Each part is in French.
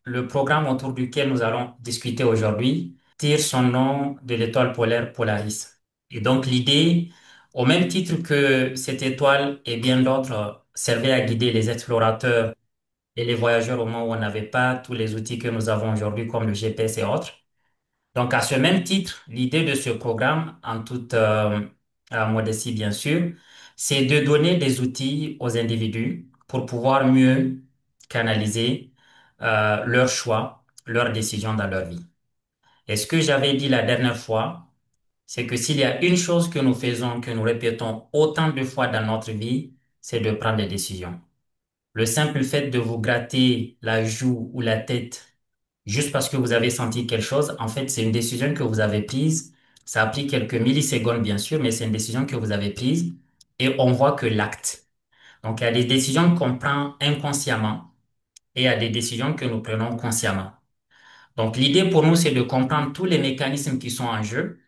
Le programme autour duquel nous allons discuter aujourd'hui tire son nom de l'étoile polaire Polaris. Et donc l'idée, au même titre que cette étoile et bien d'autres servait à guider les explorateurs et les voyageurs au moment où on n'avait pas tous les outils que nous avons aujourd'hui comme le GPS et autres. Donc à ce même titre, l'idée de ce programme, en toute modestie bien sûr, c'est de donner des outils aux individus pour pouvoir mieux canaliser leurs choix, leurs décisions dans leur vie. Et ce que j'avais dit la dernière fois, c'est que s'il y a une chose que nous faisons, que nous répétons autant de fois dans notre vie, c'est de prendre des décisions. Le simple fait de vous gratter la joue ou la tête juste parce que vous avez senti quelque chose, en fait, c'est une décision que vous avez prise. Ça a pris quelques millisecondes, bien sûr, mais c'est une décision que vous avez prise et on voit que l'acte. Donc, il y a des décisions qu'on prend inconsciemment et il y a des décisions que nous prenons consciemment. Donc, l'idée pour nous, c'est de comprendre tous les mécanismes qui sont en jeu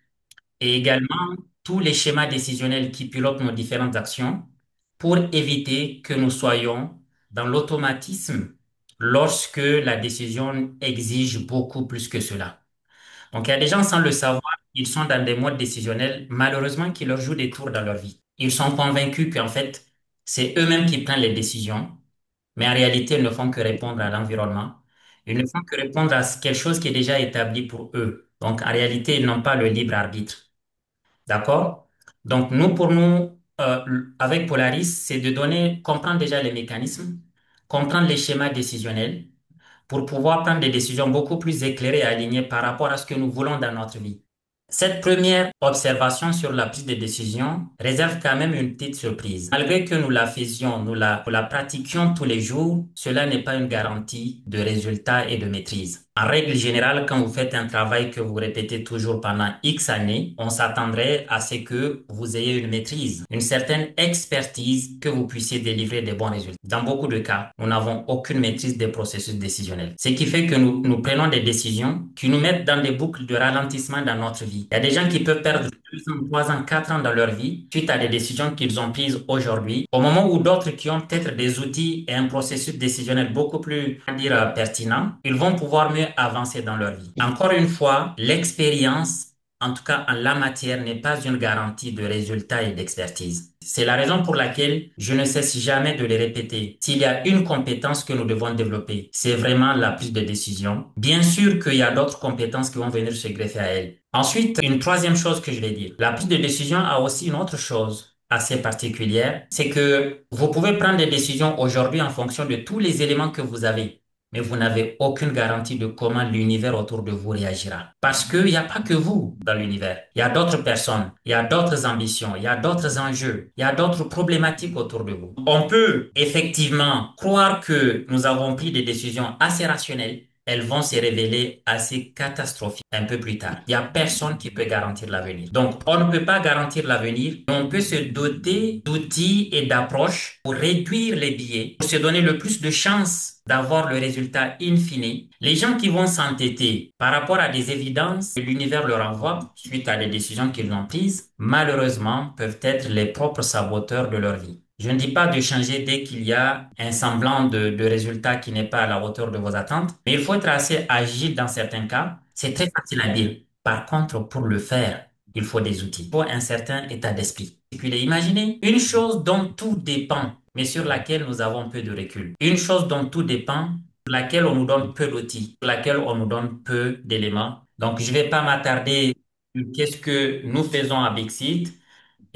et également tous les schémas décisionnels qui pilotent nos différentes actions pour éviter que nous soyons dans l'automatisme lorsque la décision exige beaucoup plus que cela. Donc, il y a des gens sans le savoir, ils sont dans des modes décisionnels, malheureusement, qui leur jouent des tours dans leur vie. Ils sont convaincus qu'en fait, c'est eux-mêmes qui prennent les décisions, mais en réalité, ils ne font que répondre à l'environnement. Ils ne font que répondre à quelque chose qui est déjà établi pour eux. Donc, en réalité, ils n'ont pas le libre arbitre. D'accord? Donc, nous, pour nous, avec Polaris, c'est de donner, comprendre déjà les mécanismes, comprendre les schémas décisionnels pour pouvoir prendre des décisions beaucoup plus éclairées et alignées par rapport à ce que nous voulons dans notre vie. Cette première observation sur la prise de décision réserve quand même une petite surprise. Malgré que nous la faisions, nous la pratiquions tous les jours, cela n'est pas une garantie de résultat et de maîtrise. En règle générale, quand vous faites un travail que vous répétez toujours pendant X années, on s'attendrait à ce que vous ayez une maîtrise, une certaine expertise, que vous puissiez délivrer des bons résultats. Dans beaucoup de cas, nous n'avons aucune maîtrise des processus décisionnels. Ce qui fait que nous prenons des décisions qui nous mettent dans des boucles de ralentissement dans notre vie. Il y a des gens qui peuvent perdre 2 ans, 3 ans, 4 ans dans leur vie suite à des décisions qu'ils ont prises aujourd'hui, au moment où d'autres qui ont peut-être des outils et un processus décisionnel beaucoup plus, on va dire, pertinent, ils vont pouvoir mieux avancer dans leur vie. Encore une fois, l'expérience, en tout cas en la matière, n'est pas une garantie de résultat et d'expertise. C'est la raison pour laquelle je ne cesse jamais de les répéter. S'il y a une compétence que nous devons développer, c'est vraiment la prise de décision. Bien sûr qu'il y a d'autres compétences qui vont venir se greffer à elle. Ensuite, une troisième chose que je vais dire, la prise de décision a aussi une autre chose assez particulière, c'est que vous pouvez prendre des décisions aujourd'hui en fonction de tous les éléments que vous avez, mais vous n'avez aucune garantie de comment l'univers autour de vous réagira. Parce qu'il n'y a pas que vous dans l'univers. Il y a d'autres personnes, il y a d'autres ambitions, il y a d'autres enjeux, il y a d'autres problématiques autour de vous. On peut effectivement croire que nous avons pris des décisions assez rationnelles. Elles vont se révéler assez catastrophiques un peu plus tard. Il n'y a personne qui peut garantir l'avenir. Donc, on ne peut pas garantir l'avenir, mais on peut se doter d'outils et d'approches pour réduire les biais, pour se donner le plus de chances d'avoir le résultat in fine. Les gens qui vont s'entêter par rapport à des évidences que l'univers leur envoie suite à des décisions qu'ils ont prises, malheureusement, peuvent être les propres saboteurs de leur vie. Je ne dis pas de changer dès qu'il y a un semblant de résultat qui n'est pas à la hauteur de vos attentes, mais il faut être assez agile dans certains cas. C'est très facile à dire. Par contre, pour le faire, il faut des outils. Il faut un certain état d'esprit. Imaginez une chose dont tout dépend, mais sur laquelle nous avons peu de recul. Une chose dont tout dépend, sur laquelle on nous donne peu d'outils, sur laquelle on nous donne peu d'éléments. Donc, je ne vais pas m'attarder sur qu'est-ce que nous faisons à Bixit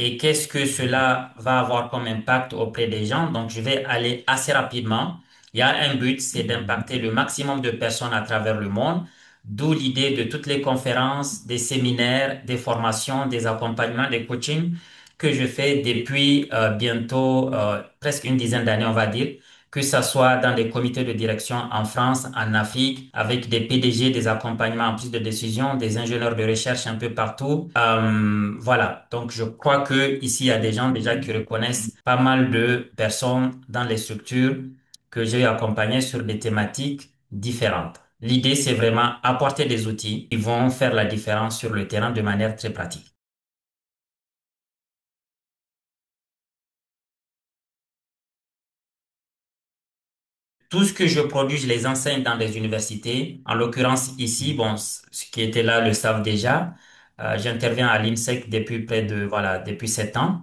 et qu'est-ce que cela va avoir comme impact auprès des gens. Donc, je vais aller assez rapidement. Il y a un but, c'est d'impacter le maximum de personnes à travers le monde. D'où l'idée de toutes les conférences, des séminaires, des formations, des accompagnements, des coachings que je fais depuis bientôt presque une dizaine d'années, on va dire, que ça soit dans les comités de direction en France, en Afrique, avec des PDG, des accompagnements en prise de décision, des ingénieurs de recherche un peu partout. Voilà. Donc, je crois que ici, il y a des gens déjà qui reconnaissent pas mal de personnes dans les structures que j'ai accompagnées sur des thématiques différentes. L'idée, c'est vraiment apporter des outils qui vont faire la différence sur le terrain de manière très pratique. Tout ce que je produis, je les enseigne dans des universités. En l'occurrence, ici, bon, ceux qui étaient là le savent déjà. J'interviens à l'INSEC depuis voilà, depuis 7 ans.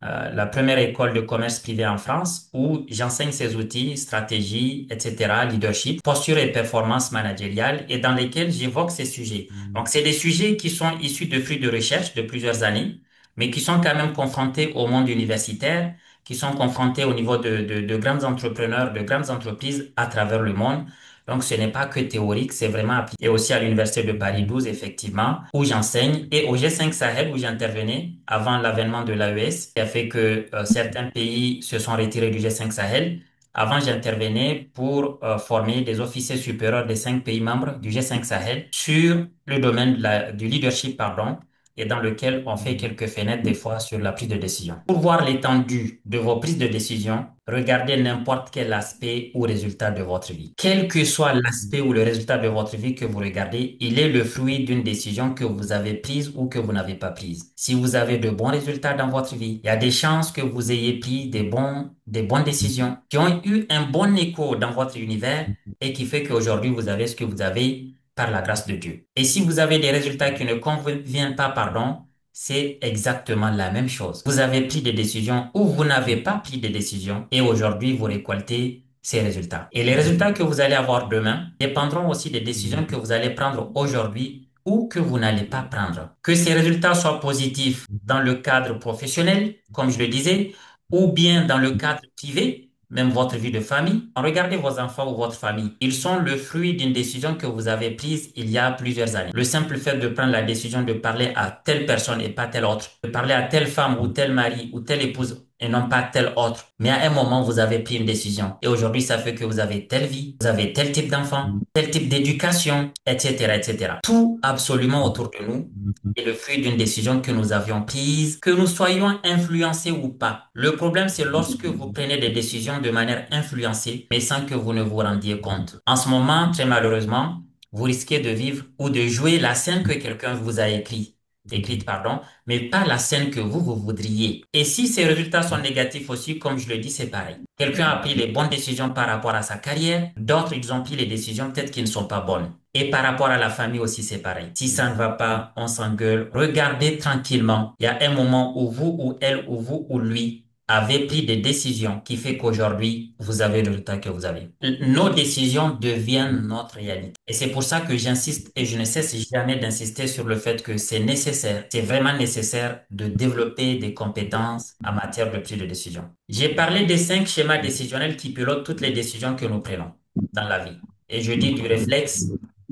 La première école de commerce privé en France où j'enseigne ces outils, stratégie, etc., leadership, posture et performance managériale et dans lesquels j'évoque ces sujets. Donc, c'est des sujets qui sont issus de fruits de recherche de plusieurs années, mais qui sont quand même confrontés au monde universitaire, qui sont confrontés au niveau de grands entrepreneurs, de grandes entreprises à travers le monde. Donc, ce n'est pas que théorique, c'est vraiment appliqué. Et aussi à l'Université de Paris 12, effectivement, où j'enseigne, et au G5 Sahel, où j'intervenais avant l'avènement de l'AES, qui a fait que certains pays se sont retirés du G5 Sahel. Avant, j'intervenais pour former des officiers supérieurs des 5 pays membres du G5 Sahel sur le domaine du leadership, pardon, et dans lequel on fait quelques fenêtres des fois sur la prise de décision. Pour voir l'étendue de vos prises de décision, regardez n'importe quel aspect ou résultat de votre vie. Quel que soit l'aspect ou le résultat de votre vie que vous regardez, il est le fruit d'une décision que vous avez prise ou que vous n'avez pas prise. Si vous avez de bons résultats dans votre vie, il y a des chances que vous ayez pris des bonnes décisions qui ont eu un bon écho dans votre univers et qui fait qu'aujourd'hui vous avez ce que vous avez par la grâce de Dieu. Et si vous avez des résultats qui ne conviennent pas, pardon, c'est exactement la même chose. Vous avez pris des décisions ou vous n'avez pas pris des décisions et aujourd'hui vous récoltez ces résultats. Et les résultats que vous allez avoir demain dépendront aussi des décisions que vous allez prendre aujourd'hui ou que vous n'allez pas prendre. Que ces résultats soient positifs dans le cadre professionnel, comme je le disais, ou bien dans le cadre privé, même votre vie de famille. Regardez vos enfants ou votre famille. Ils sont le fruit d'une décision que vous avez prise il y a plusieurs années. Le simple fait de prendre la décision de parler à telle personne et pas telle autre, de parler à telle femme ou tel mari ou telle épouse et non pas telle autre. Mais à un moment, vous avez pris une décision. Et aujourd'hui, ça fait que vous avez telle vie, vous avez tel type d'enfant, tel type d'éducation, etc., etc. Tout absolument autour de nous est le fruit d'une décision que nous avions prise, que nous soyons influencés ou pas. Le problème, c'est lorsque vous prenez des décisions de manière influencée, mais sans que vous ne vous rendiez compte. En ce moment, très malheureusement, vous risquez de vivre ou de jouer la scène que quelqu'un vous a écrite, pardon, mais pas la scène que vous voudriez. Et si ces résultats sont négatifs aussi, comme je le dis, c'est pareil. Quelqu'un a pris les bonnes décisions par rapport à sa carrière, d'autres, ils ont pris les décisions peut-être qui ne sont pas bonnes. Et par rapport à la famille aussi, c'est pareil. Si ça ne va pas, on s'engueule. Regardez tranquillement. Il y a un moment où vous ou elle ou vous ou lui avez pris des décisions qui fait qu'aujourd'hui, vous avez le résultat que vous avez. Nos décisions deviennent notre réalité. Et c'est pour ça que j'insiste et je ne cesse jamais d'insister sur le fait que c'est nécessaire, c'est vraiment nécessaire de développer des compétences en matière de prise de décision. J'ai parlé des 5 schémas décisionnels qui pilotent toutes les décisions que nous prenons dans la vie. Et je dis du réflexe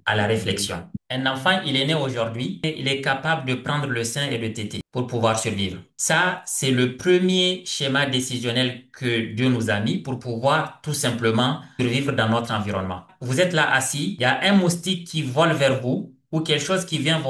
à la réflexion. Un enfant, il est né aujourd'hui et il est capable de prendre le sein et le téter pour pouvoir survivre. Ça, c'est le premier schéma décisionnel que Dieu nous a mis pour pouvoir tout simplement survivre dans notre environnement. Vous êtes là assis, il y a un moustique qui vole vers vous ou quelque chose qui vient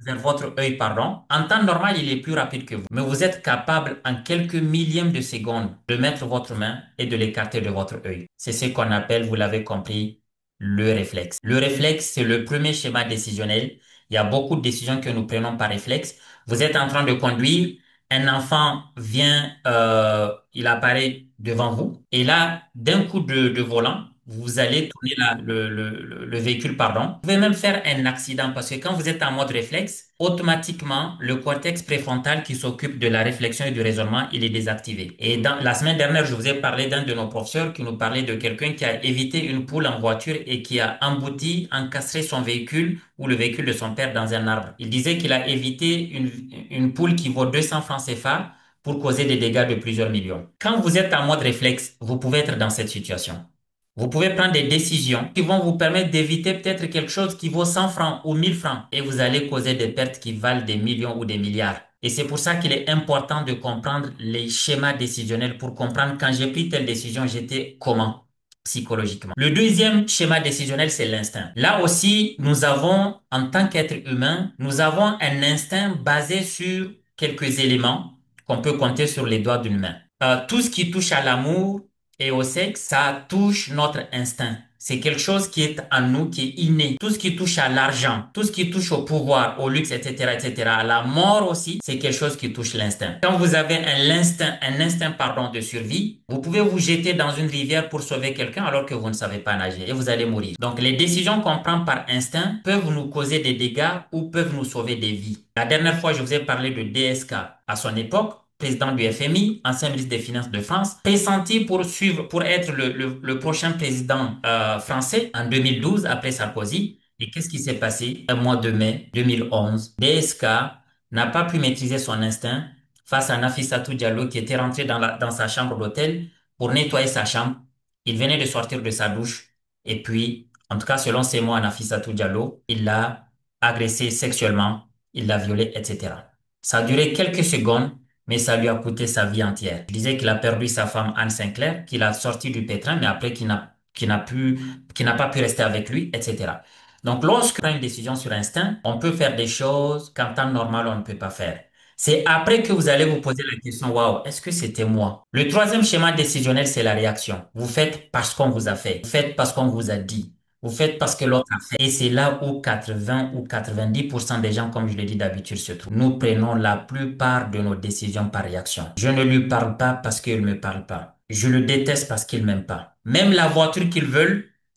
vers votre œil, pardon. En temps normal, il est plus rapide que vous. Mais vous êtes capable en quelques millièmes de secondes de mettre votre main et de l'écarter de votre œil. C'est ce qu'on appelle, vous l'avez compris, le réflexe. Le réflexe, c'est le premier schéma décisionnel. Il y a beaucoup de décisions que nous prenons par réflexe. Vous êtes en train de conduire, un enfant vient, il apparaît devant vous, et là, d'un coup de volant, vous allez tourner le véhicule, pardon. Vous pouvez même faire un accident parce que quand vous êtes en mode réflexe, automatiquement, le cortex préfrontal qui s'occupe de la réflexion et du raisonnement, il est désactivé. Et dans la semaine dernière, je vous ai parlé d'un de nos professeurs qui nous parlait de quelqu'un qui a évité une poule en voiture et qui a embouti, encastré son véhicule ou le véhicule de son père dans un arbre. Il disait qu'il a évité une poule qui vaut 200 francs CFA pour causer des dégâts de plusieurs millions. Quand vous êtes en mode réflexe, vous pouvez être dans cette situation. Vous pouvez prendre des décisions qui vont vous permettre d'éviter peut-être quelque chose qui vaut 100 francs ou 1000 francs et vous allez causer des pertes qui valent des millions ou des milliards. Et c'est pour ça qu'il est important de comprendre les schémas décisionnels pour comprendre quand j'ai pris telle décision, j'étais comment psychologiquement. Le deuxième schéma décisionnel, c'est l'instinct. Là aussi, nous avons, en tant qu'être humain, nous avons un instinct basé sur quelques éléments qu'on peut compter sur les doigts d'une main. Tout ce qui touche à l'amour, et au sexe, ça touche notre instinct. C'est quelque chose qui est en nous, qui est inné. Tout ce qui touche à l'argent, tout ce qui touche au pouvoir, au luxe, etc., etc., à la mort aussi, c'est quelque chose qui touche l'instinct. Quand vous avez un instinct, pardon, de survie, vous pouvez vous jeter dans une rivière pour sauver quelqu'un alors que vous ne savez pas nager et vous allez mourir. Donc, les décisions qu'on prend par instinct peuvent nous causer des dégâts ou peuvent nous sauver des vies. La dernière fois, je vous ai parlé de DSK à son époque, président du FMI, ancien ministre des Finances de France, pressenti pour être le prochain président français en 2012 après Sarkozy. Et qu'est-ce qui s'est passé? Un mois de mai 2011, DSK n'a pas pu maîtriser son instinct face à Nafissatou Diallo qui était rentré dans sa chambre d'hôtel pour nettoyer sa chambre. Il venait de sortir de sa douche et puis, en tout cas selon ses mots à Nafissatou Diallo, il l'a agressé sexuellement, il l'a violé, etc. Ça a duré quelques secondes, mais ça lui a coûté sa vie entière. Je disais qu'il a perdu sa femme Anne Sinclair, qu'il a sorti du pétrin, mais après qu'il n'a pas pu rester avec lui, etc. Donc, lorsqu'on prend une décision sur instinct, on peut faire des choses qu'en temps normal, on ne peut pas faire. C'est après que vous allez vous poser la question, waouh, est-ce que c'était moi? Le troisième schéma décisionnel, c'est la réaction. Vous faites parce qu'on vous a fait. Vous faites parce qu'on vous a dit. Vous faites parce que l'autre a fait. Et c'est là où 80 ou 90% des gens, comme je l'ai dit d'habitude, se trouvent. Nous prenons la plupart de nos décisions par réaction. Je ne lui parle pas parce qu'il ne me parle pas. Je le déteste parce qu'il m'aime pas. Même la voiture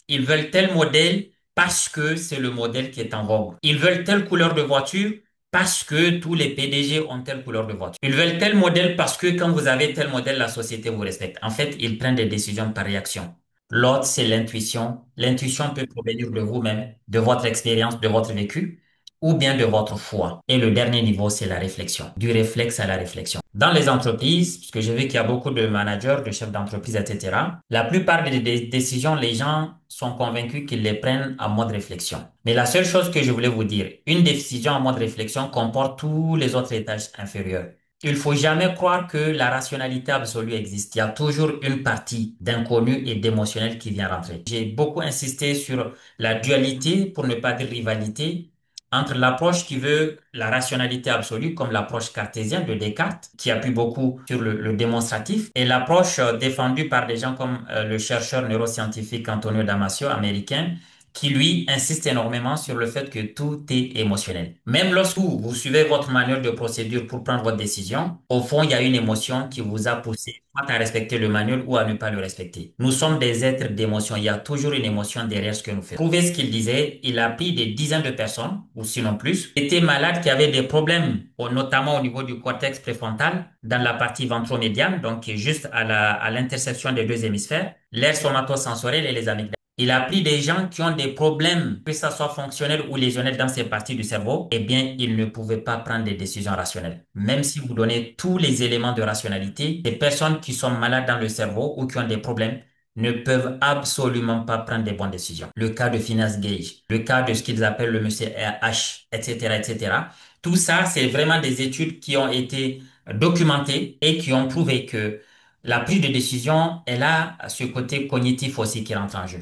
ils veulent tel modèle parce que c'est le modèle qui est en vogue. Ils veulent telle couleur de voiture parce que tous les PDG ont telle couleur de voiture. Ils veulent tel modèle parce que quand vous avez tel modèle, la société vous respecte. En fait, ils prennent des décisions par réaction. L'autre, c'est l'intuition. L'intuition peut provenir de vous-même, de votre expérience, de votre vécu, ou bien de votre foi. Et le dernier niveau, c'est la réflexion. Du réflexe à la réflexion. Dans les entreprises, parce que je vu qu'il y a beaucoup de managers, de chefs d'entreprise, etc., la plupart des décisions, les gens sont convaincus qu'ils les prennent en mode réflexion. Mais la seule chose que je voulais vous dire, une décision en mode réflexion comporte tous les autres étages inférieurs. Il faut jamais croire que la rationalité absolue existe. Il y a toujours une partie d'inconnu et d'émotionnel qui vient rentrer. J'ai beaucoup insisté sur la dualité, pour ne pas dire rivalité, entre l'approche qui veut la rationalité absolue, comme l'approche cartésienne de Descartes, qui appuie beaucoup sur le démonstratif, et l'approche défendue par des gens comme le chercheur neuroscientifique Antonio Damasio, américain, qui lui insiste énormément sur le fait que tout est émotionnel. Même lorsque vous suivez votre manuel de procédure pour prendre votre décision, au fond, il y a une émotion qui vous a poussé soit à respecter le manuel ou à ne pas le respecter. Nous sommes des êtres d'émotion. Il y a toujours une émotion derrière ce que nous faisons. Prouvez ce qu'il disait. Il a pris des dizaines de personnes, ou sinon plus, qui étaient malades, qui avaient des problèmes, notamment au niveau du cortex préfrontal, dans la partie ventromédiane, donc qui est juste à l'intersection des deux hémisphères, l'aire somatosensorielle et les amygdales. Il a pris des gens qui ont des problèmes, que ça soit fonctionnel ou lésionnel dans ces parties du cerveau, eh bien, ils ne pouvaient pas prendre des décisions rationnelles. Même si vous donnez tous les éléments de rationalité, les personnes qui sont malades dans le cerveau ou qui ont des problèmes ne peuvent absolument pas prendre des bonnes décisions. Le cas de Phineas Gage, le cas de ce qu'ils appellent le monsieur RH, etc., etc. Tout ça, c'est vraiment des études qui ont été documentées et qui ont prouvé que la prise de décision, elle a ce côté cognitif aussi qui rentre en jeu.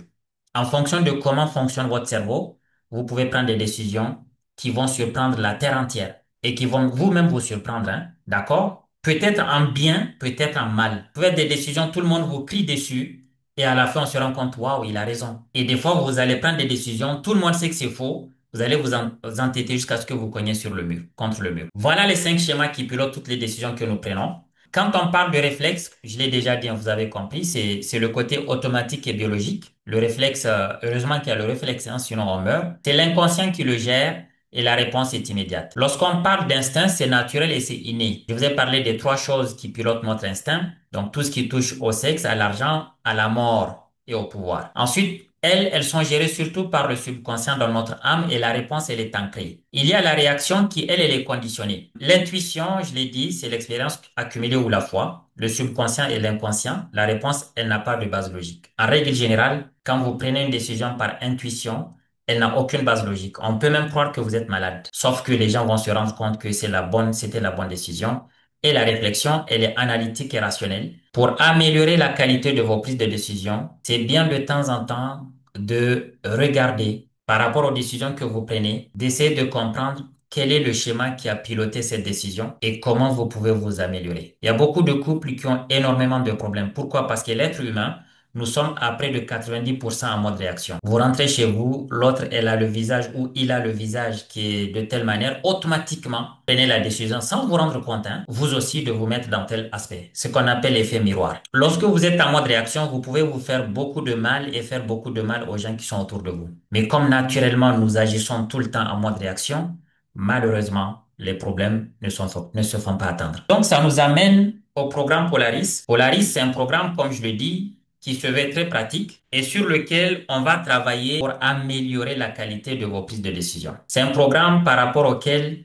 En fonction de comment fonctionne votre cerveau, vous pouvez prendre des décisions qui vont surprendre la terre entière et qui vont vous-même vous surprendre, hein, d'accord? Peut-être en bien, peut-être en mal. Peut-être des décisions, tout le monde vous crie dessus et à la fin on se rend compte, waouh, il a raison. Et des fois, vous allez prendre des décisions, tout le monde sait que c'est faux. Vous allez vous entêter jusqu'à ce que vous cogniez sur le mur, contre le mur. Voilà les 5 schémas qui pilotent toutes les décisions que nous prenons. Quand on parle de réflexe, je l'ai déjà dit, hein, vous avez compris, c'est le côté automatique et biologique. Le réflexe, heureusement qu'il y a le réflexe, hein, sinon on meurt. C'est l'inconscient qui le gère et la réponse est immédiate. Lorsqu'on parle d'instinct, c'est naturel et c'est inné. Je vous ai parlé des 3 choses qui pilotent notre instinct. Donc tout ce qui touche au sexe, à l'argent, à la mort et au pouvoir. Ensuite, elles sont gérées surtout par le subconscient dans notre âme et la réponse, elle est ancrée. Il y a la réaction qui, elle est conditionnée. L'intuition, je l'ai dit, c'est l'expérience accumulée ou la foi. Le subconscient et l'inconscient, la réponse, elle n'a pas de base logique. En règle générale, quand vous prenez une décision par intuition, elle n'a aucune base logique. On peut même croire que vous êtes malade. Sauf que les gens vont se rendre compte que c'était la bonne décision. Et la réflexion, elle est analytique et rationnelle. Pour améliorer la qualité de vos prises de décision, c'est bien de temps en temps de regarder par rapport aux décisions que vous prenez, d'essayer de comprendre quel est le schéma qui a piloté cette décision et comment vous pouvez vous améliorer. Il y a beaucoup de couples qui ont énormément de problèmes. Pourquoi? Parce que l'être humain, nous sommes à près de 90% en mode réaction. Vous rentrez chez vous, l'autre, elle a le visage ou il a le visage qui est de telle manière, automatiquement, prenez la décision sans vous rendre compte, hein, vous aussi de vous mettre dans tel aspect. Ce qu'on appelle l'effet miroir. Lorsque vous êtes en mode réaction, vous pouvez vous faire beaucoup de mal et faire beaucoup de mal aux gens qui sont autour de vous. Mais comme naturellement, nous agissons tout le temps en mode réaction, malheureusement, les problèmes ne se font pas attendre. Donc, ça nous amène au programme Polaris. Polaris, c'est un programme, comme je le dis, qui se veut très pratique et sur lequel on va travailler pour améliorer la qualité de vos prises de décision. C'est un programme par rapport auquel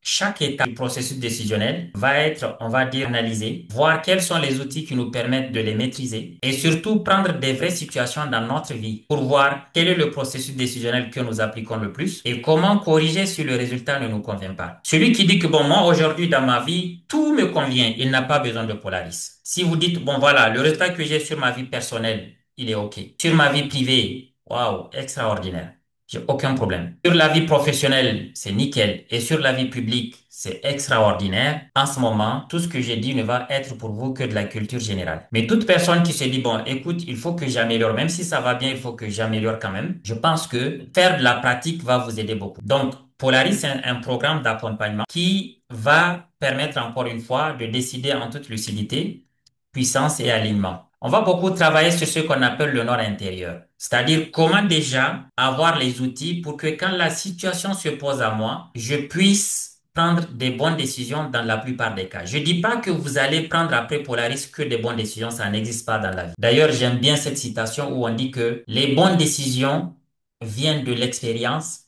chaque étape du processus décisionnel va être, on va dire, analysé, voir quels sont les outils qui nous permettent de les maîtriser et surtout prendre des vraies situations dans notre vie pour voir quel est le processus décisionnel que nous appliquons le plus et comment corriger si le résultat ne nous convient pas. Celui qui dit que bon, moi aujourd'hui dans ma vie, tout me convient, il n'a pas besoin de Polaris. Si vous dites, bon voilà, le résultat que j'ai sur ma vie personnelle, il est OK. Sur ma vie privée, waouh, extraordinaire. J'ai aucun problème. Sur la vie professionnelle, c'est nickel. Et sur la vie publique, c'est extraordinaire. En ce moment, tout ce que j'ai dit ne va être pour vous que de la culture générale. Mais toute personne qui se dit, bon, écoute, il faut que j'améliore, même si ça va bien, il faut que j'améliore quand même. Je pense que faire de la pratique va vous aider beaucoup. Donc, Polaris, c'est un programme d'accompagnement qui va permettre encore une fois de décider en toute lucidité, puissance et alignement. On va beaucoup travailler sur ce qu'on appelle le nord intérieur, c'est-à-dire comment déjà avoir les outils pour que quand la situation se pose à moi, je puisse prendre des bonnes décisions dans la plupart des cas. Je dis pas que vous allez prendre après Polaris que des bonnes décisions, ça n'existe pas dans la vie. D'ailleurs, j'aime bien cette citation où on dit que les bonnes décisions viennent de l'expérience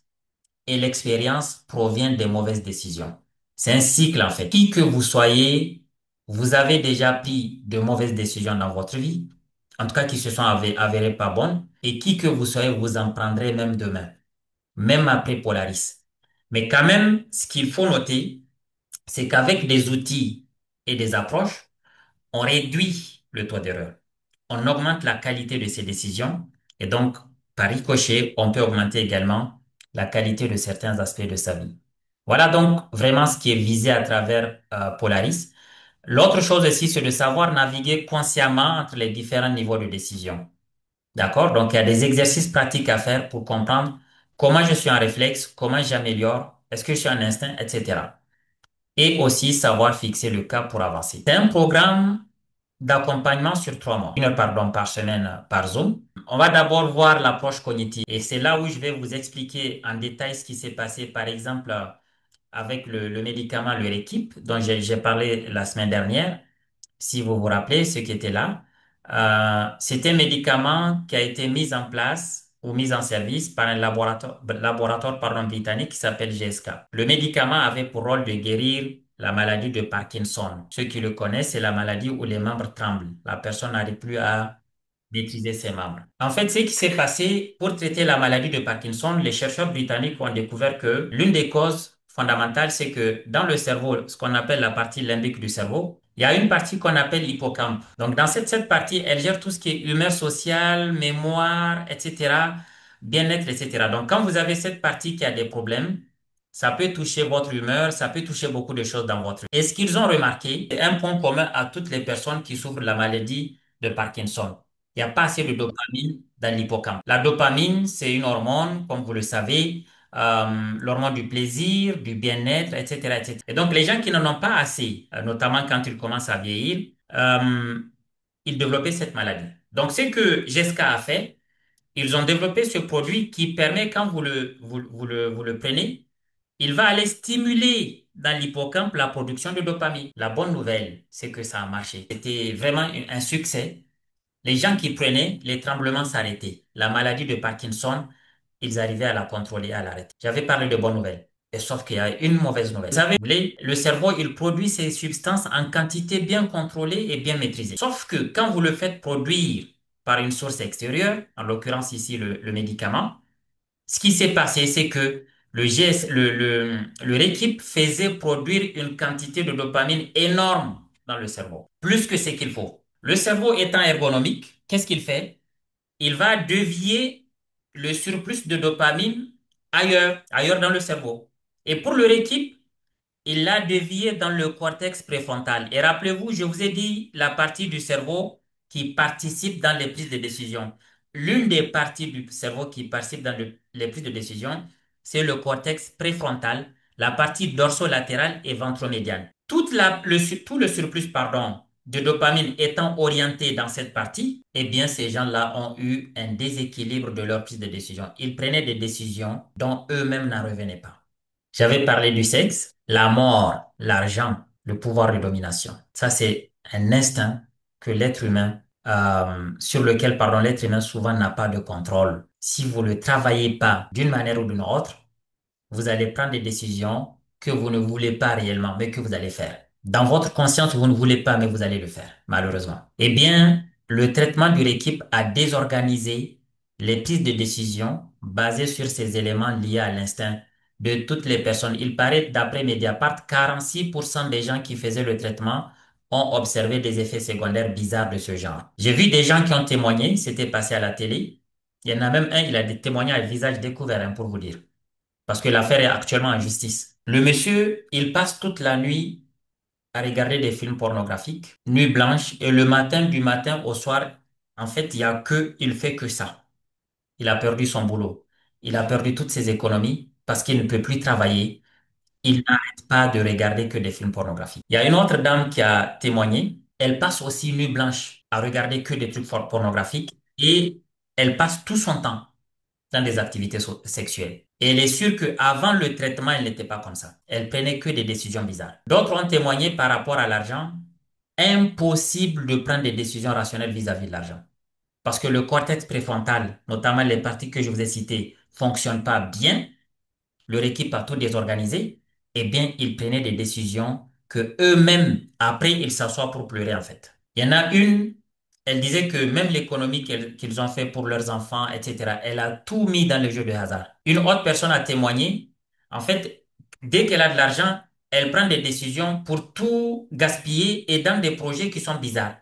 et l'expérience provient des mauvaises décisions. C'est un cycle en fait. Qui que vous soyez, vous avez déjà pris de mauvaises décisions dans votre vie, en tout cas qui se sont avérées pas bonnes, et qui que vous soyez, vous en prendrez même demain, même après Polaris. Mais quand même, ce qu'il faut noter, c'est qu'avec des outils et des approches, on réduit le taux d'erreur, on augmente la qualité de ses décisions et donc, par ricochet, on peut augmenter également la qualité de certains aspects de sa vie. Voilà donc vraiment ce qui est visé à travers Polaris. L'autre chose aussi, c'est de savoir naviguer consciemment entre les différents niveaux de décision. D'accord? Donc, il y a des exercices pratiques à faire pour comprendre comment je suis en réflexe, comment j'améliore, est-ce que je suis en instinct, etc. Et aussi savoir fixer le cap pour avancer. C'est un programme d'accompagnement sur 3 mois, 1 heure pardon, par semaine par Zoom. On va d'abord voir l'approche cognitive et c'est là où je vais vous expliquer en détail ce qui s'est passé, par exemple, avec le médicament, le Réquipe, dont j'ai parlé la semaine dernière. Si vous vous rappelez, ceux qui étaient là, c'est un médicament qui a été mis en place ou mis en service par un laboratoire pardon, britannique qui s'appelle GSK. Le médicament avait pour rôle de guérir la maladie de Parkinson. Ceux qui le connaissent, c'est la maladie où les membres tremblent. La personne n'arrive plus à maîtriser ses membres. En fait, ce qui s'est passé pour traiter la maladie de Parkinson, les chercheurs britanniques ont découvert que l'une des causes fondamentales, c'est que dans le cerveau, ce qu'on appelle la partie limbique du cerveau, il y a une partie qu'on appelle l'hippocampe. Donc, dans cette partie, elle gère tout ce qui est humeur sociale, mémoire, etc., bien-être, etc. Donc, quand vous avez cette partie qui a des problèmes, ça peut toucher votre humeur, ça peut toucher beaucoup de choses dans votre vie. Et ce qu'ils ont remarqué, c'est un point commun à toutes les personnes qui souffrent de la maladie de Parkinson. Il n'y a pas assez de dopamine dans l'hippocampe. La dopamine, c'est une hormone, comme vous le savez, l'hormone du plaisir, du bien-être, etc., etc. Et donc, les gens qui n'en ont pas assez, notamment quand ils commencent à vieillir, ils développaient cette maladie. Donc, ce que Jessica a fait, ils ont développé ce produit qui permet, quand vous le prenez, il va aller stimuler dans l'hippocampe la production de dopamine. La bonne nouvelle, c'est que ça a marché. C'était vraiment un succès. Les gens qui prenaient, les tremblements s'arrêtaient. La maladie de Parkinson, ils arrivaient à la contrôler, à l'arrêter. J'avais parlé de bonnes nouvelles. Et sauf qu'il y a une mauvaise nouvelle. Vous savez, le cerveau, il produit ces substances en quantité bien contrôlée et bien maîtrisée. Sauf que quand vous le faites produire par une source extérieure, en l'occurrence ici le médicament, ce qui s'est passé, c'est que le Réquipe faisait produire une quantité de dopamine énorme dans le cerveau, plus que ce qu'il faut. Le cerveau étant ergonomique, qu'est-ce qu'il fait? Il va dévier le surplus de dopamine ailleurs dans le cerveau. Et pour le Réquipe, il l'a dévié dans le cortex préfrontal. Et rappelez-vous, je vous ai dit la partie du cerveau qui participent dans les prises de décision. L'une des parties du cerveau qui participe dans les prises de décision, c'est le cortex préfrontal, la partie dorsolatérale et ventromédiane. Tout le surplus, pardon, de dopamine étant orienté dans cette partie, eh bien, ces gens-là ont eu un déséquilibre de leur prise de décision. Ils prenaient des décisions dont eux-mêmes n'en revenaient pas. J'avais parlé du sexe, la mort, l'argent, le pouvoir de domination. Ça, c'est un instinct que l'être humain, sur lequel, pardon, l'être humain souvent n'a pas de contrôle. Si vous ne le travaillez pas d'une manière ou d'une autre, vous allez prendre des décisions que vous ne voulez pas réellement, mais que vous allez faire. Dans votre conscience, vous ne voulez pas, mais vous allez le faire, malheureusement. Eh bien, le traitement d'une équipe a désorganisé les prises de décision basées sur ces éléments liés à l'instinct de toutes les personnes. Il paraît, d'après Mediapart, 46% des gens qui faisaient le traitement ont observé des effets secondaires bizarres de ce genre. J'ai vu des gens qui ont témoigné, c'était passé à la télé. Il y en a même un, il a témoigné à visage découvert, hein, pour vous dire parce que l'affaire est actuellement en justice. Le monsieur, il passe toute la nuit à regarder des films pornographiques, nuit blanche, et le matin, du matin au soir, en fait, il fait que ça. Il a perdu son boulot. Il a perdu toutes ses économies parce qu'il ne peut plus travailler. Il n'arrête pas de regarder que des films pornographiques. Il y a une autre dame qui a témoigné. Elle passe aussi nuit blanche à regarder que des trucs pornographiques et elle passe tout son temps dans des activités sexuelles. Et elle est sûre qu'avant le traitement, elle n'était pas comme ça. Elle prenait que des décisions bizarres. D'autres ont témoigné par rapport à l'argent. Impossible de prendre des décisions rationnelles vis-à-vis de l'argent. Parce que le cortex préfrontal, notamment les parties que je vous ai citées, fonctionnent pas bien, leur équipe a tout désorganisé, eh bien, ils prenaient des décisions que eux-mêmes, après, ils s'assoient pour pleurer, en fait. Il y en a une, elle disait que même l'économie qu'ils ont fait pour leurs enfants, etc., elle a tout mis dans le jeu de hasard. Une autre personne a témoigné, en fait, dès qu'elle a de l'argent, elle prend des décisions pour tout gaspiller et dans des projets qui sont bizarres.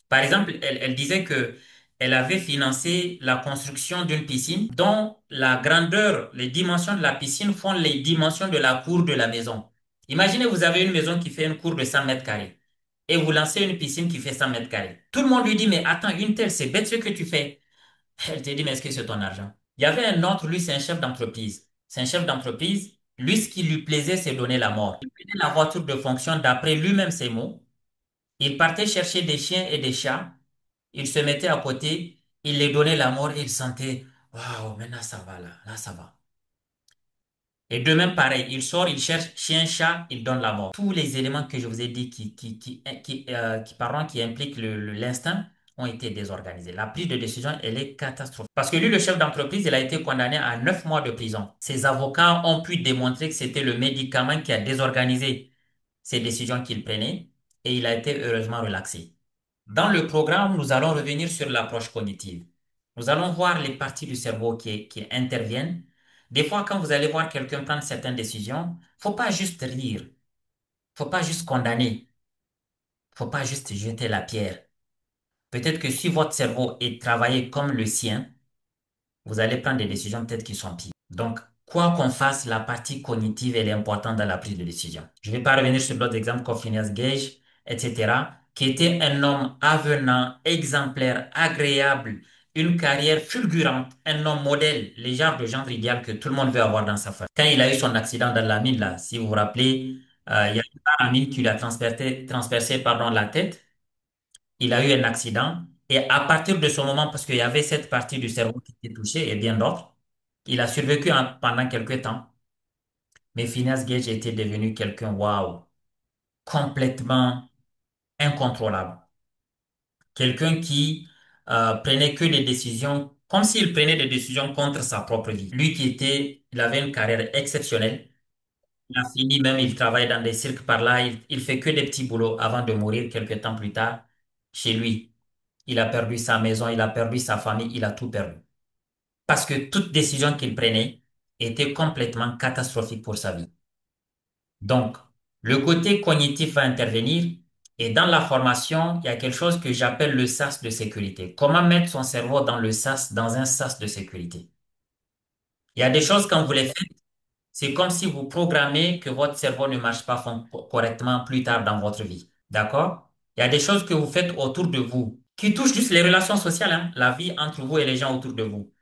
Par exemple, elle disait que elle avait financé la construction d'une piscine dont la grandeur, les dimensions de la piscine font les dimensions de la cour de la maison. Imaginez, vous avez une maison qui fait une cour de 100 mètres carrés et vous lancez une piscine qui fait 100 mètres carrés. Tout le monde lui dit, mais attends, une telle, c'est bête ce que tu fais. Elle te dit, mais est-ce que c'est ton argent? Il y avait un autre, lui, c'est un chef d'entreprise. C'est un chef d'entreprise. Lui, ce qui lui plaisait, c'est donner la mort. Il prenait la voiture de fonction d'après lui-même ses mots. Il partait chercher des chiens et des chats. Il se mettait à côté, il les donnait la mort et il sentait, waouh, maintenant ça va là, là ça va. Et de même pareil, il sort, il cherche chien, chat, il donne la mort. Tous les éléments que je vous ai dit pardon, qui impliquent l'instinct ont été désorganisés. La prise de décision, elle est catastrophique. Parce que lui, le chef d'entreprise, il a été condamné à 9 mois de prison. Ses avocats ont pu démontrer que c'était le médicament qui a désorganisé ces décisions qu'il prenait et il a été heureusement relaxé. Dans le programme, nous allons revenir sur l'approche cognitive. Nous allons voir les parties du cerveau qui interviennent. Des fois, quand vous allez voir quelqu'un prendre certaines décisions, faut pas juste rire, faut pas juste condamner, faut pas juste jeter la pierre. Peut-être que si votre cerveau est travaillé comme le sien, vous allez prendre des décisions peut-être qui sont pires. Donc, quoi qu'on fasse, la partie cognitive, elle est importante dans la prise de décision. Je ne vais pas revenir sur d'autres exemples comme Phineas Gage, etc., qui était un homme avenant, exemplaire, agréable, une carrière fulgurante, un homme modèle, le genre idéal que tout le monde veut avoir dans sa famille. Quand il a eu son accident dans la mine, là, si vous vous rappelez, il y a une mine qui lui a transpercé, pardon, la tête. Il a eu un accident et à partir de ce moment, parce qu'il y avait cette partie du cerveau qui était touchée et bien d'autres, il a survécu pendant quelques temps. Mais Phineas Gage était devenu quelqu'un, waouh, complètement incontrôlable. Quelqu'un qui prenait que des décisions, comme s'il prenait des décisions contre sa propre vie. Lui il avait une carrière exceptionnelle. Il a fini même, il travaille dans des cirques par là, il fait que des petits boulots avant de mourir quelques temps plus tard chez lui. Il a perdu sa maison, il a perdu sa famille, il a tout perdu. Parce que toute décision qu'il prenait était complètement catastrophique pour sa vie. Donc, le côté cognitif va intervenir et dans la formation, il y a quelque chose que j'appelle le sas de sécurité. Comment mettre son cerveau dans le sas, dans un sas de sécurité? Il y a des choses quand vous les faites, c'est comme si vous programmez que votre cerveau ne marche pas correctement plus tard dans votre vie. D'accord? Il y a des choses que vous faites autour de vous qui touche juste les relations sociales, hein, la vie entre vous et les gens autour de vous.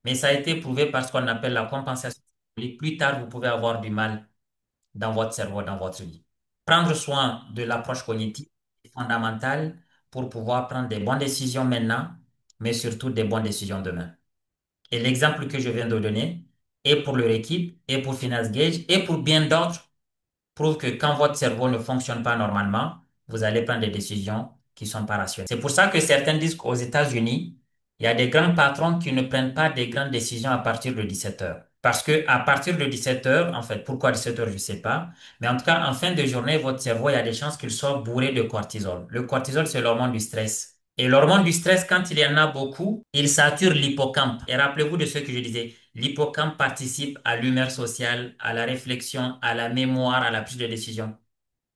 Mais ça a été prouvé par ce qu'on appelle la compensation symbolique. Plus tard, vous pouvez avoir du mal dans votre cerveau, dans votre vie. Prendre soin de l'approche cognitive est fondamental pour pouvoir prendre des bonnes décisions maintenant, mais surtout des bonnes décisions demain. Et l'exemple que je viens de donner, et pour leur équipe, et pour Finance Gage, et pour bien d'autres, prouve que quand votre cerveau ne fonctionne pas normalement, vous allez prendre des décisions qui sont pas rationnelles. C'est pour ça que certains disent qu'aux États-Unis, il y a des grands patrons qui ne prennent pas des grandes décisions à partir de 17 heures. Parce que à partir de 17 heures, en fait, pourquoi 17 heures, je ne sais pas, mais en tout cas, en fin de journée, votre cerveau, il y a des chances qu'il soit bourré de cortisol. Le cortisol, c'est l'hormone du stress. Et l'hormone du stress, quand il y en a beaucoup, il sature l'hippocampe. Et rappelez-vous de ce que je disais. L'hippocampe participe à l'humeur sociale, à la réflexion, à la mémoire, à la prise de décision.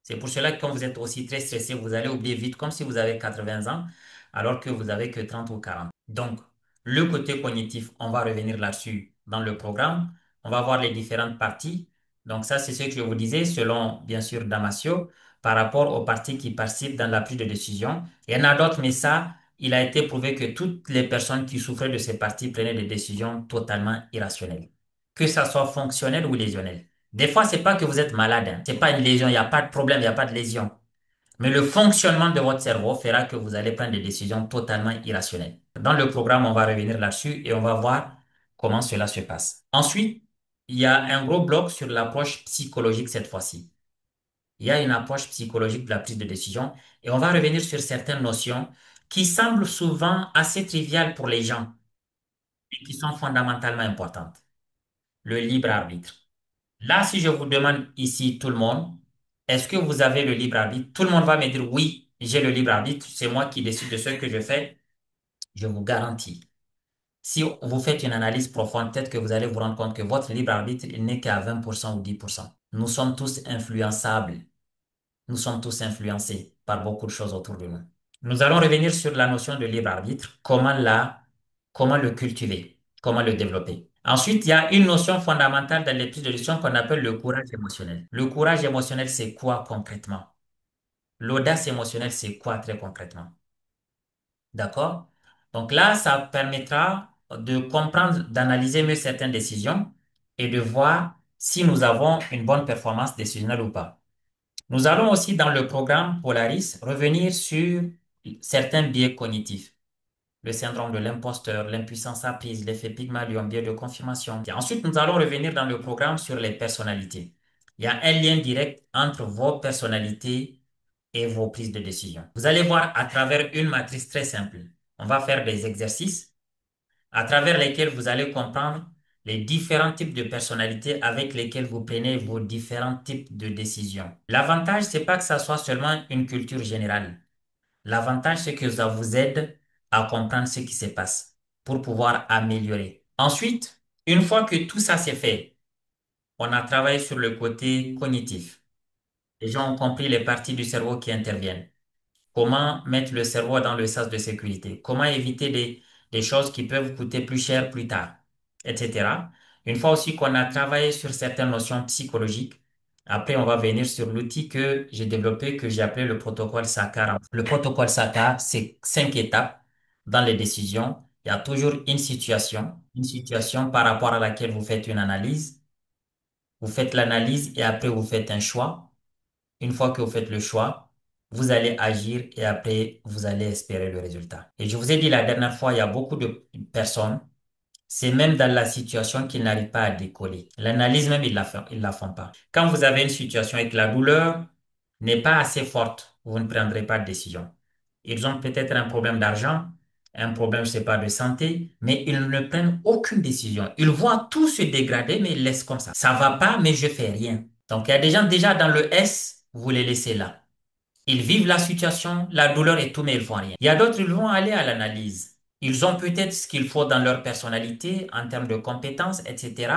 C'est pour cela que quand vous êtes aussi très stressé, vous allez oublier vite, comme si vous avez 80 ans, alors que vous avez que 30 ou 40. Donc, le côté cognitif, on va revenir là-dessus dans le programme. On va voir les différentes parties. Donc, ça, c'est ce que je vous disais, selon, bien sûr, Damasio, par rapport aux parties qui participent dans la prise de décision. Il y en a d'autres, mais ça, il a été prouvé que toutes les personnes qui souffraient de ces parties prenaient des décisions totalement irrationnelles, que ça soit fonctionnel ou lésionnel. Des fois, c'est pas que vous êtes malade, hein. C'est pas une lésion, il n'y a pas de problème, il n'y a pas de lésion. Mais le fonctionnement de votre cerveau fera que vous allez prendre des décisions totalement irrationnelles. Dans le programme, on va revenir là-dessus et on va voir comment cela se passe. Ensuite, il y a un gros bloc sur l'approche psychologique cette fois-ci. Il y a une approche psychologique de la prise de décision et on va revenir sur certaines notions qui semblent souvent assez triviales pour les gens et qui sont fondamentalement importantes. Le libre arbitre. Là, si je vous demande ici, tout le monde, est-ce que vous avez le libre arbitre? Tout le monde va me dire oui, j'ai le libre arbitre, c'est moi qui décide de ce que je fais. Je vous garantis. Si vous faites une analyse profonde, peut-être que vous allez vous rendre compte que votre libre arbitre, il n'est qu'à 20% ou 10%. Nous sommes tous influençables. Nous sommes tous influencés par beaucoup de choses autour de nous. Nous allons revenir sur la notion de libre arbitre, comment le cultiver, comment le développer. Ensuite, il y a une notion fondamentale dans les prises de décision qu'on appelle le courage émotionnel. Le courage émotionnel, c'est quoi concrètement? L'audace émotionnelle, c'est quoi très concrètement? D'accord? Donc là, ça permettra de comprendre, d'analyser mieux certaines décisions et de voir si nous avons une bonne performance décisionnelle ou pas. Nous allons aussi, dans le programme Polaris, revenir sur certains biais cognitifs. Le syndrome de l'imposteur, l'impuissance apprise, l'effet Pygmalion, biais de confirmation. Et ensuite, nous allons revenir dans le programme sur les personnalités. Il y a un lien direct entre vos personnalités et vos prises de décision. Vous allez voir à travers une matrice très simple. On va faire des exercices à travers lesquels vous allez comprendre les différents types de personnalités avec lesquels vous prenez vos différents types de décisions. L'avantage, c'est pas que ça soit seulement une culture générale. L'avantage, c'est que ça vous aide à comprendre ce qui se passe pour pouvoir améliorer. Ensuite, une fois que tout ça c'est fait, on a travaillé sur le côté cognitif. Les gens ont compris les parties du cerveau qui interviennent. Comment mettre le cerveau dans le sas de sécurité, comment éviter des choses qui peuvent coûter plus cher plus tard, etc. Une fois aussi qu'on a travaillé sur certaines notions psychologiques, après on va venir sur l'outil que j'ai développé, que j'ai appelé le protocole SACAR. Le protocole SACAR, c'est 5 étapes dans les décisions. Il y a toujours une situation par rapport à laquelle vous faites une analyse. Vous faites l'analyse et après vous faites un choix. Une fois que vous faites le choix, vous allez agir et après, vous allez espérer le résultat. Et je vous ai dit la dernière fois, il y a beaucoup de personnes, c'est même dans la situation qu'ils n'arrivent pas à décoller. L'analyse même, ils la font pas. Quand vous avez une situation et que la douleur n'est pas assez forte, vous ne prendrez pas de décision. Ils ont peut-être un problème d'argent, un problème, je sais pas, de santé, mais ils ne prennent aucune décision. Ils voient tout se dégrader, mais ils laissent comme ça. Ça va pas, mais je fais rien. Donc, il y a des gens déjà dans le S, vous les laissez là. Ils vivent la situation, la douleur et tout, mais ils font rien. Il y a d'autres, ils vont aller à l'analyse. Ils ont peut-être ce qu'il faut dans leur personnalité, en termes de compétences, etc.,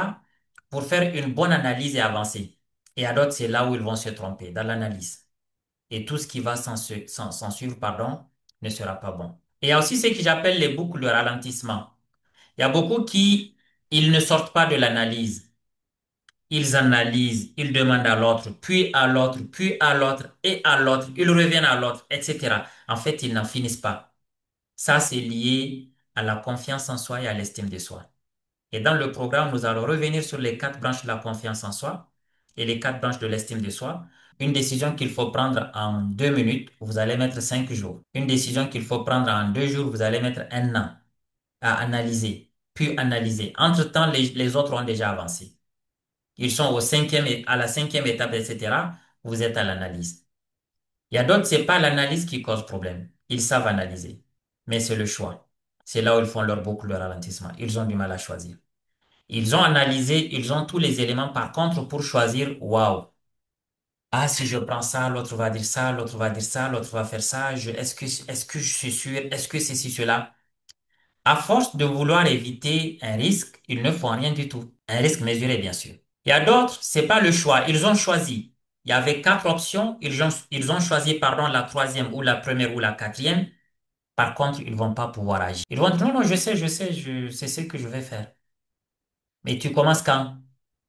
pour faire une bonne analyse et avancer. Et à d'autres, c'est là où ils vont se tromper, dans l'analyse. Et tout ce qui va s'en suivre, pardon, ne sera pas bon. Et il y a aussi ce que j'appelle les boucles de ralentissement. Il y a beaucoup qui, ils ne sortent pas de l'analyse. Ils analysent, ils demandent à l'autre, puis à l'autre, puis à l'autre et à l'autre. Ils reviennent à l'autre, etc. En fait, ils n'en finissent pas. Ça, c'est lié à la confiance en soi et à l'estime de soi. Et dans le programme, nous allons revenir sur les quatre branches de la confiance en soi et les quatre branches de l'estime de soi. Une décision qu'il faut prendre en 2 minutes, vous allez mettre 5 jours. Une décision qu'il faut prendre en 2 jours, vous allez mettre un an à analyser, puis analyser. Entre-temps, les autres ont déjà avancé. Ils sont à la cinquième étape, etc. Vous êtes à l'analyse. Il y a d'autres, c'est pas l'analyse qui cause problème. Ils savent analyser, mais c'est le choix. C'est là où ils font beaucoup de ralentissement. Ils ont du mal à choisir. Ils ont analysé, ils ont tous les éléments. Par contre, pour choisir, waouh. Ah, si je prends ça, l'autre va dire ça, l'autre va dire ça, l'autre va faire ça. Est-ce que je suis sûr? Est-ce que c'est ci, cela? À force de vouloir éviter un risque, ils ne font rien du tout. Un risque mesuré, bien sûr. Il y a d'autres, c'est pas le choix. Ils ont choisi. Il y avait quatre options. Ils ont choisi, pardon, la troisième ou la première ou la quatrième. Par contre, ils vont pas pouvoir agir. Ils vont dire, non, non, je sais ce que je vais faire. Mais tu commences quand?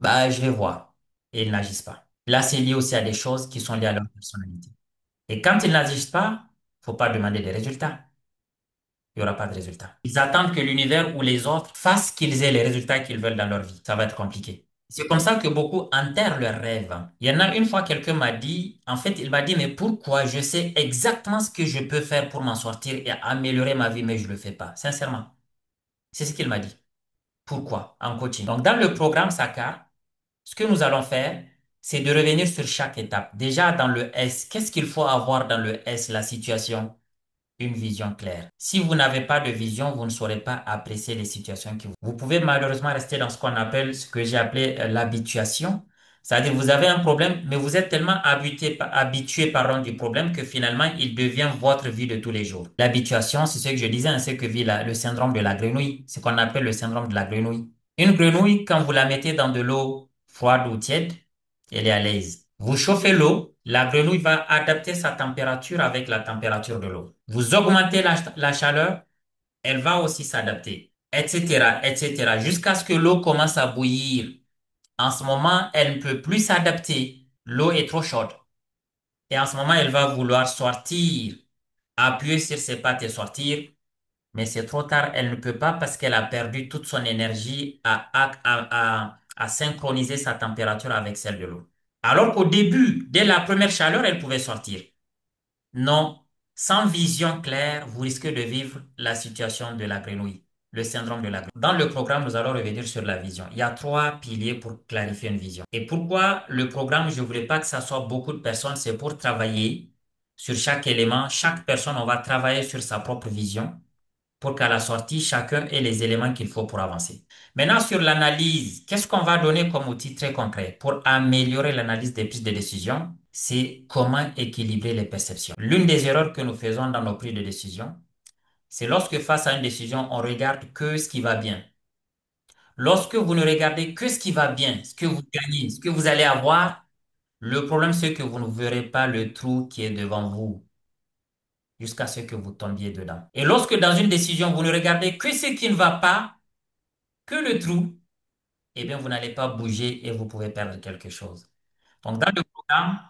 Bah, je vais voir. Et ils n'agissent pas. Là, c'est lié aussi à des choses qui sont liées à leur personnalité. Et quand ils n'agissent pas, faut pas demander des résultats. Il n'y aura pas de résultats. Ils attendent que l'univers ou les autres fassent qu'ils aient les résultats qu'ils veulent dans leur vie. Ça va être compliqué. C'est comme ça que beaucoup enterrent leurs rêves. Il y en a une fois, quelqu'un m'a dit, en fait, il m'a dit, mais pourquoi je sais exactement ce que je peux faire pour m'en sortir et améliorer ma vie, mais je ne le fais pas. Sincèrement. C'est ce qu'il m'a dit. Pourquoi? En coaching. Donc, dans le programme SACAR, ce que nous allons faire, c'est de revenir sur chaque étape. Déjà, dans le S, qu'est-ce qu'il faut avoir dans le S, la situation? Une vision claire. Si vous n'avez pas de vision, vous ne saurez pas apprécier les situations qui vous... Vous pouvez malheureusement rester dans ce qu'on appelle, ce que j'ai appelé l'habituation. C'est-à-dire, vous avez un problème, mais vous êtes tellement habitué, pardon, du problème que finalement, il devient votre vie de tous les jours. L'habituation, c'est ce que je disais, hein, c'est que vit le syndrome de la grenouille, ce qu'on appelle le syndrome de la grenouille. Une grenouille, quand vous la mettez dans de l'eau froide ou tiède, elle est à l'aise. Vous chauffez l'eau, la grenouille va adapter sa température avec la température de l'eau. Vous augmentez la chaleur, elle va aussi s'adapter, etc., etc., jusqu'à ce que l'eau commence à bouillir. En ce moment, elle ne peut plus s'adapter. L'eau est trop chaude. Et en ce moment, elle va vouloir sortir, appuyer sur ses pattes et sortir. Mais c'est trop tard, elle ne peut pas parce qu'elle a perdu toute son énergie à synchroniser sa température avec celle de l'eau. Alors qu'au début, dès la première chaleur, elle pouvait sortir. Non, sans vision claire, vous risquez de vivre la situation de la grenouille, le syndrome de la grenouille. Dans le programme, nous allons revenir sur la vision. Il y a trois piliers pour clarifier une vision. Et pourquoi le programme, je ne voulais pas que ça soit beaucoup de personnes, c'est pour travailler sur chaque élément. Chaque personne, on va travailler sur sa propre vision pour qu'à la sortie, chacun ait les éléments qu'il faut pour avancer. Maintenant, sur l'analyse, qu'est-ce qu'on va donner comme outil très concret pour améliorer l'analyse des prises de décision? C'est comment équilibrer les perceptions. L'une des erreurs que nous faisons dans nos prises de décision, c'est lorsque face à une décision, on regarde que ce qui va bien. Lorsque vous ne regardez que ce qui va bien, ce que vous gagnez, ce que vous allez avoir, le problème, c'est que vous ne verrez pas le trou qui est devant vous jusqu'à ce que vous tombiez dedans. Et lorsque dans une décision, vous ne regardez que ce qui ne va pas, que le trou, eh bien, vous n'allez pas bouger et vous pouvez perdre quelque chose. Donc, dans le programme,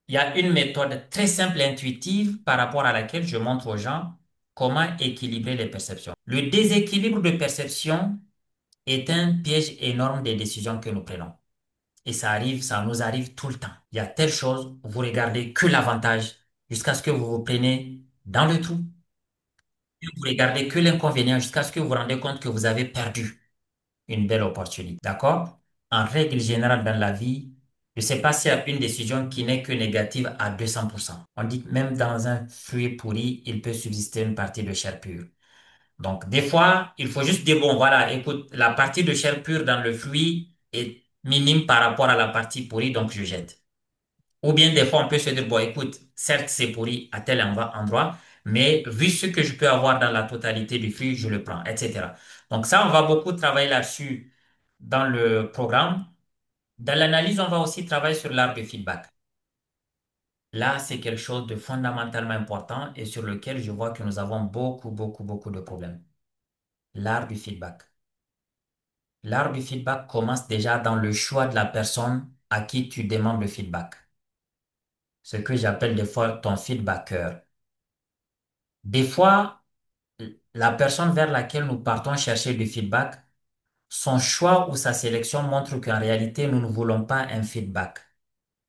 il y a une méthode très simple et intuitive par rapport à laquelle je montre aux gens comment équilibrer les perceptions. Le déséquilibre de perception est un piège énorme des décisions que nous prenons. Et ça arrive, ça nous arrive tout le temps. Il y a telle chose, vous regardez que l'avantage jusqu'à ce que vous vous preniez dans le trou. Vous regardez que l'inconvénient jusqu'à ce que vous vous rendez compte que vous avez perdu une belle opportunité. D'accord? En règle générale dans la vie, je ne sais pas s'il y a une décision qui n'est que négative à 200%. On dit que même dans un fruit pourri, il peut subsister une partie de chair pure. Donc, des fois, il faut juste dire, bon, voilà, écoute, la partie de chair pure dans le fruit est minime par rapport à la partie pourrie, donc je jette. Ou bien des fois, on peut se dire, bon, écoute, certes, c'est pourri à tel endroit, mais vu ce que je peux avoir dans la totalité du fruit, je le prends, etc. Donc ça, on va beaucoup travailler là-dessus dans le programme. Dans l'analyse, on va aussi travailler sur l'art du feedback. Là, c'est quelque chose de fondamentalement important et sur lequel je vois que nous avons beaucoup, beaucoup, beaucoup de problèmes. L'art du feedback. L'art du feedback commence déjà dans le choix de la personne à qui tu demandes le feedback. Ce que j'appelle des fois ton feedbacker. Des fois, la personne vers laquelle nous partons chercher du feedback, son choix ou sa sélection montre qu'en réalité, nous ne voulons pas un feedback.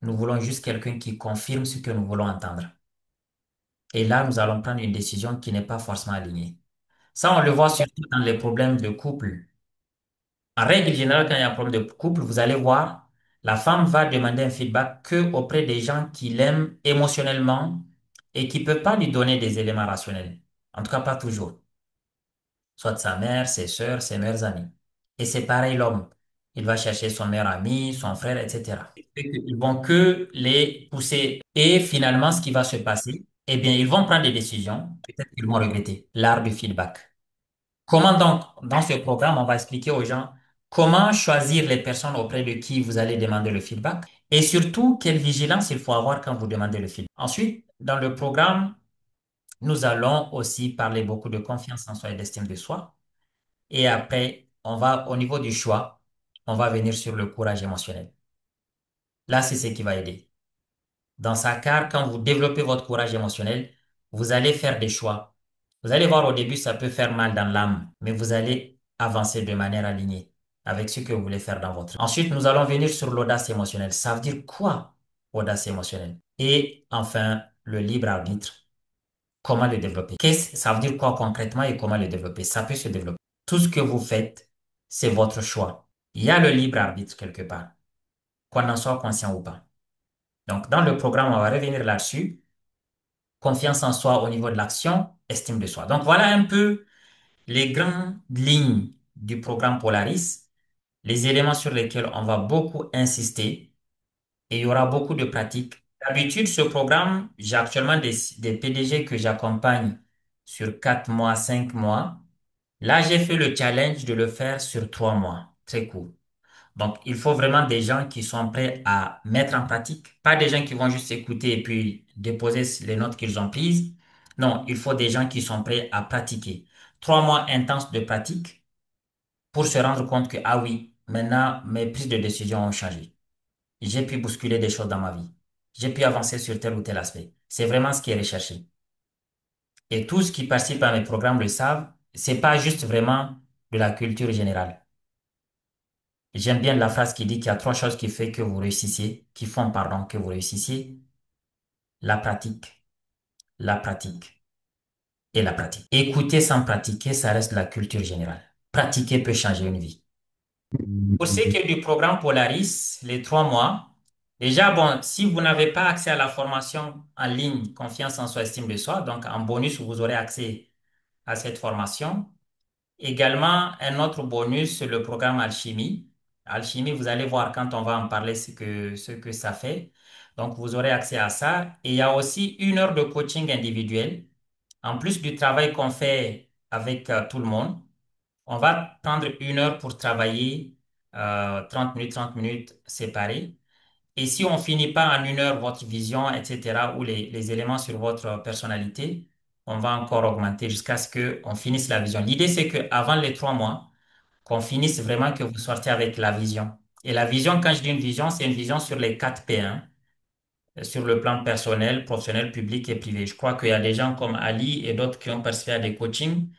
Nous voulons juste quelqu'un qui confirme ce que nous voulons entendre. Et là, nous allons prendre une décision qui n'est pas forcément alignée. Ça, on le voit surtout dans les problèmes de couple. En règle générale, quand il y a un problème de couple, vous allez voir, la femme va demander un feedback que auprès des gens qui l'aiment émotionnellement et qui ne peuvent pas lui donner des éléments rationnels. En tout cas, pas toujours. Soit sa mère, ses sœurs, ses meilleurs amis. Et c'est pareil l'homme. Il va chercher son meilleur ami, son frère, etc. Ils vont que les pousser. Et finalement, ce qui va se passer, eh bien, ils vont prendre des décisions. Peut-être qu'ils vont regretter. L'art du feedback. Comment donc, dans ce programme, on va expliquer aux gens comment choisir les personnes auprès de qui vous allez demander le feedback et surtout quelle vigilance il faut avoir quand vous demandez le feedback. Ensuite, dans le programme, nous allons aussi parler beaucoup de confiance en soi et d'estime de soi. Et après, on va, au niveau du choix, on va venir sur le courage émotionnel. Là, c'est ce qui va aider. Dans sa car, quand vous développez votre courage émotionnel, vous allez faire des choix. Vous allez voir au début, ça peut faire mal dans l'âme, mais vous allez avancer de manière alignée avec ce que vous voulez faire dans votre vie. Ensuite, nous allons venir sur l'audace émotionnelle. Ça veut dire quoi, audace émotionnelle? Et enfin, le libre arbitre. Comment le développer? Ça veut dire quoi concrètement et comment le développer? Ça peut se développer. Tout ce que vous faites, c'est votre choix. Il y a le libre arbitre quelque part, qu'on en soit conscient ou pas. Donc, dans le programme, on va revenir là-dessus. Confiance en soi au niveau de l'action, estime de soi. Donc, voilà un peu les grandes lignes du programme Polaris, les éléments sur lesquels on va beaucoup insister et il y aura beaucoup de pratiques. D'habitude, ce programme, j'ai actuellement des PDG que j'accompagne sur 4 mois, 5 mois. Là, j'ai fait le challenge de le faire sur 3 mois. Très court. Donc, il faut vraiment des gens qui sont prêts à mettre en pratique, pas des gens qui vont juste écouter et puis déposer les notes qu'ils ont prises. Non, il faut des gens qui sont prêts à pratiquer. 3 mois intenses de pratique pour se rendre compte que, ah oui, maintenant, mes prises de décision ont changé. J'ai pu bousculer des choses dans ma vie. J'ai pu avancer sur tel ou tel aspect. C'est vraiment ce qui est recherché. Et tous qui participent à mes programmes le savent, c'est pas juste vraiment de la culture générale. J'aime bien la phrase qui dit qu'il y a trois choses qui fait que vous réussissiez, qui font, pardon, que vous réussissiez. La pratique, la pratique et la pratique. Écouter sans pratiquer, ça reste de la culture générale. Pratiquer peut changer une vie. Pour ce qui est du programme Polaris, les 3 mois, déjà, bon, si vous n'avez pas accès à la formation en ligne, confiance en soi, estime de soi, donc en bonus, vous aurez accès à cette formation. Également, un autre bonus, c'est le programme Alchimie. Alchimie, vous allez voir quand on va en parler ce que ça fait. Donc, vous aurez accès à ça. Et il y a aussi 1 heure de coaching individuel. En plus du travail qu'on fait avec tout le monde, on va prendre 1 heure pour travailler 30 minutes séparés. Et si on finit pas en 1 heure votre vision, etc., ou les éléments sur votre personnalité, on va encore augmenter jusqu'à ce qu'on finisse la vision. L'idée, c'est qu'avant les 3 mois, qu'on finisse vraiment que vous sortez avec la vision. Et la vision, quand je dis une vision, c'est une vision sur les 4 P, hein, sur le plan personnel, professionnel, public et privé. Je crois qu'il y a des gens comme Ali et d'autres qui ont participé à des coachings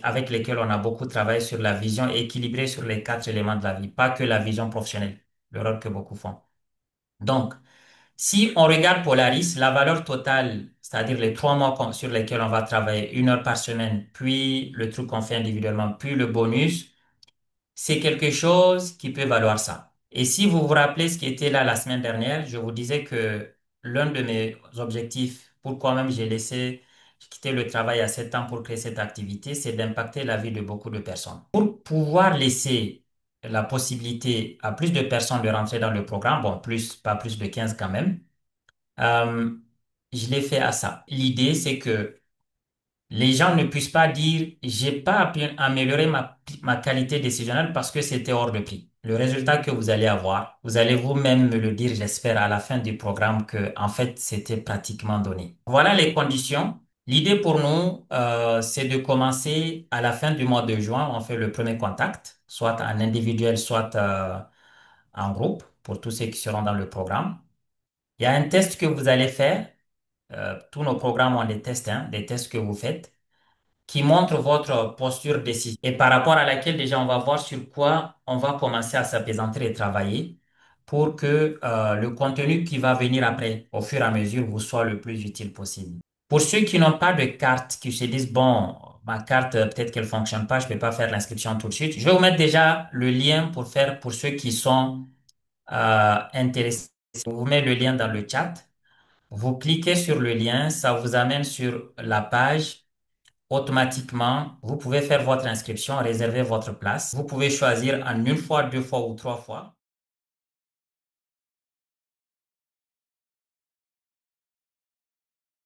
avec lesquels on a beaucoup travaillé sur la vision équilibrée sur les 4 éléments de la vie, pas que la vision professionnelle, l'erreur que beaucoup font. Donc, si on regarde Polaris, la valeur totale, c'est-à-dire les 3 mois sur lesquels on va travailler 1 heure par semaine, puis le truc qu'on fait individuellement, puis le bonus, c'est quelque chose qui peut valoir ça. Et si vous vous rappelez ce qui était là la semaine dernière, je vous disais que l'un de mes objectifs, pourquoi même j'ai quitté le travail à 7 ans pour créer cette activité, c'est d'impacter la vie de beaucoup de personnes. Pour pouvoir laisser la possibilité à plus de personnes de rentrer dans le programme, bon, plus, pas plus de 15 quand même, euh, je l'ai fait à ça. L'idée, c'est que les gens ne puissent pas dire, j'ai pas pu améliorer ma qualité décisionnelle parce que c'était hors de prix. Le résultat que vous allez avoir, vous allez vous-même me le dire, j'espère, à la fin du programme que, en fait, c'était pratiquement donné. Voilà les conditions. L'idée pour nous, c'est de commencer à la fin du mois de juin. On fait le premier contact, soit en individuel, soit en groupe, pour tous ceux qui seront dans le programme. Il y a un test que vous allez faire. Tous nos programmes ont des tests, hein, des tests que vous faites. qui montre votre posture décisive et par rapport à laquelle déjà on va voir sur quoi on va commencer à s'apaisantir et travailler pour que le contenu qui va venir après, au fur et à mesure, vous soit le plus utile possible. Pour ceux qui n'ont pas de carte, qui se disent, bon, ma carte, peut-être qu'elle fonctionne pas, je peux pas faire l'inscription tout de suite. Je vais vous mettre déjà le lien pour faire, pour ceux qui sont intéressés. Je vous mets le lien dans le chat. Vous cliquez sur le lien, ça vous amène sur la page. Automatiquement, vous pouvez faire votre inscription, réserver votre place. Vous pouvez choisir en une fois, deux fois ou trois fois.